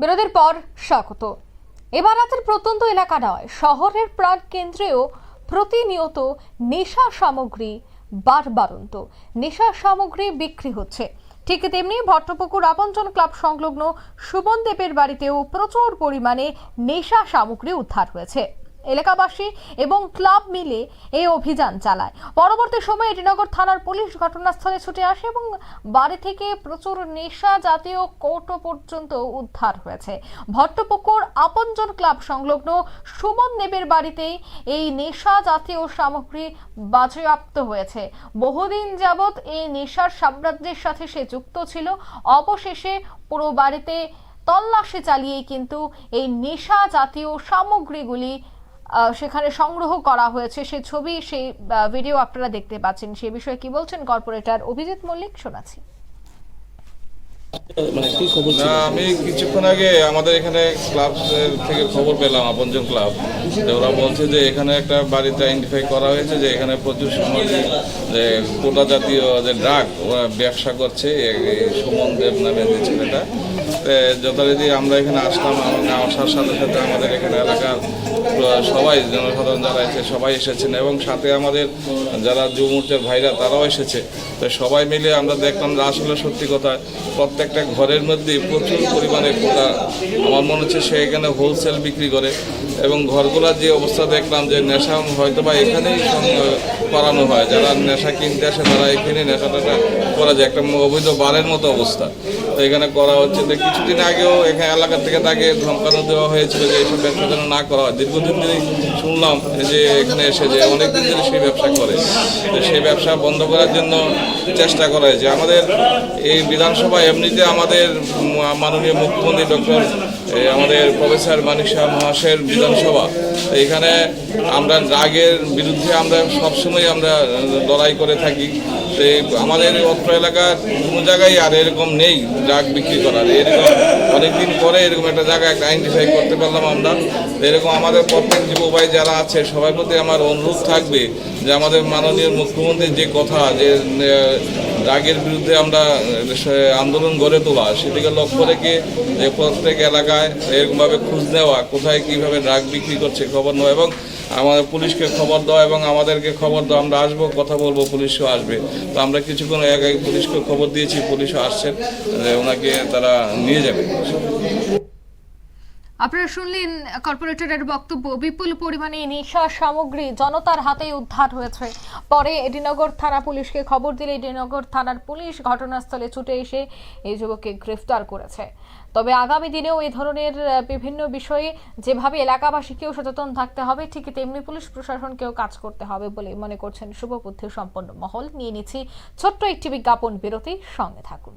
বিরতির পর স্বাগত। এবার রাতের প্রত্যন্ত এলাকা নয়, শহরের প্রাণ কেন্দ্রেও প্রতিনিয়ত নেশা সামগ্রী বারবারন্ত নেশা সামগ্রী বিক্রি হচ্ছে। ঠিক তেমনি ভট্টপুকুর আপনজন ক্লাব সংলগ্ন সুমন দেবের বাড়িতেও প্রচুর পরিমাণে নেশা সামগ্রী উদ্ধার হয়েছে। এলাকাবাসী এবং ক্লাব মিলে এই অভিযান চালায়। পরবর্তী সময়ে এডিনগর থানার পুলিশ ঘটনাস্থলে ছুটে আসে এবং বাড়ি থেকে প্রচুর নেশা জাতীয় কৌটো পর্যন্ত উদ্ধার হয়েছে। ভট্টপুকুর আপনজন ক্লাব সংলগ্ন সুমন দেবের বাড়িতেই এই নেশা জাতীয় সামগ্রী বাজেয়াপ্ত হয়েছে। বহুদিন যাবৎ এই নেশার সাম্রাজ্যের সাথে সে যুক্ত ছিল। অবশেষে পুরো বাড়িতে তল্লাশি চালিয়ে কিন্তু এই নেশা জাতীয় সামগ্রীগুলি সেখানে সংগ্রহ করা হয়েছে। সেই ছবি, সেই ভিডিও আপনারা দেখতে পাচ্ছেন। সে বিষয়ে কি বলছেন কর্পোরেটর অভিজিৎ মল্লিক, শোনাচ্ছি। আমি কিছুক্ষণ আগে আমাদের এখানে ক্লাব থেকে খবর পেলাম, আপনজন ক্লাব, যে ওরা বলছে যে এখানে একটা বাড়িতে আইডেন্টিফাই করা হয়েছে যে এখানে প্রচুর সামগ্রী, যে কোটা জাতীয় যে ড্রাগ ওরা ব্যবসা করছে। সুমন দেব নামে যে ছেলেটা, যথারীতি আমরা এখানে আসলাম। আসার সাথে সাথে আমাদের এখানে এলাকার সবাই, জনসাধারণ যারা এসে সবাই এসেছেন এবং সাথে আমাদের যারা যুব মোর্চার ভাইরা তারাও এসেছে। তো সবাই মিলে আমরা দেখলাম যে আসলে সত্যি কথা, প্রত্যেকটা ঘরের মধ্যে প্রচুর পরিমাণে কোটা। আমার মনে হচ্ছে সে এখানে হোলসেল বিক্রি করে এবং ঘরগুলোর যে অবস্থা দেখলাম যে নেশা হয়তো বা এখানেই করানো হয়। যারা নেশা কিনতে আসে তারা এখানে নেশাটা করা যায়, একটা অবৈধ বারের মতো অবস্থা। তো এখানে করা হচ্ছে। তো কিছুদিন আগেও এখানে এলাকা থেকে তাকে ধমকানো দেওয়া হয়েছিল যে এইসব ব্যবসা যেন না করা হয়। দীর্ঘদিন ধরেই শুনলাম যে এখানে এসে যে অনেকদিন ধরে সেই ব্যবসা করে। তো সেই ব্যবসা বন্ধ করার জন্য চেষ্টা করা হয়েছে। আমাদের এই বিধানসভা এমনিতে আমাদের মাননীয় মুখ্যমন্ত্রী ডক্টর আমাদের প্রফেসর মানিক শাহ মহাশয়ের বিধানসভা। এখানে আমরা ড্রাগের বিরুদ্ধে আমরা সবসময় আমরা লড়াই করে থাকি। তো আমাদের অত্র এলাকার কোনো জায়গায় আর এরকম নেই ড্রাগ বিক্রি করার। এরকম অনেকদিন পরে এরকম একটা জায়গা একটা আইডেন্টিফাই করতে পারলাম আমরা। এরকম আমাদের প্রত্যেক যুব ভাই যারা আছে সবার প্রতি আমার অনুরোধ থাকবে যে আমাদের মাননীয় মুখ্যমন্ত্রীর যে কথা, যে ড্রাগের বিরুদ্ধে আমরা আন্দোলন গড়ে তোলা, সেদিকে লক্ষ্য রেখে যে প্রত্যেক এলাকায় এরকমভাবে খোঁজ নেওয়া, কোথায় কীভাবে ড্রাগ বিক্রি করছে খবর নেওয়া এবং আমাদের পুলিশকে খবর দেওয়া এবং আমাদেরকে খবর দেওয়া। আমরা আসবো, কথা বলবো, পুলিশও আসবে। তো আমরা কিছুক্ষণ আগে পুলিশকে খবর দিয়েছি, পুলিশও আসছেন, ওনাকে তারা নিয়ে যাবে। আপনারা শুনলেন কর্পোরেটরের বক্তব্য। বিপুল পরিমাণে নেশা সামগ্রী জনতার হাতে উদ্ধার হয়েছে। পরে এডিনগর থানা পুলিশকে খবর দিলে এডিনগর থানার পুলিশ ঘটনাস্থলে ছুটে এসে এই যুবককে গ্রেফতার করেছে। তবে আগামী দিনেও এই ধরনের বিভিন্ন বিষয়ে যেভাবে এলাকাবাসীকেও সচেতন থাকতে হবে, ঠিক তেমনি পুলিশ প্রশাসনকেও কাজ করতে হবে বলে মনে করছেন শুভবুদ্ধি সম্পন্ন মহল। নিয়ে নিচ্ছি ছোট্ট একটি বিজ্ঞাপন বিরতি, সঙ্গে থাকুন।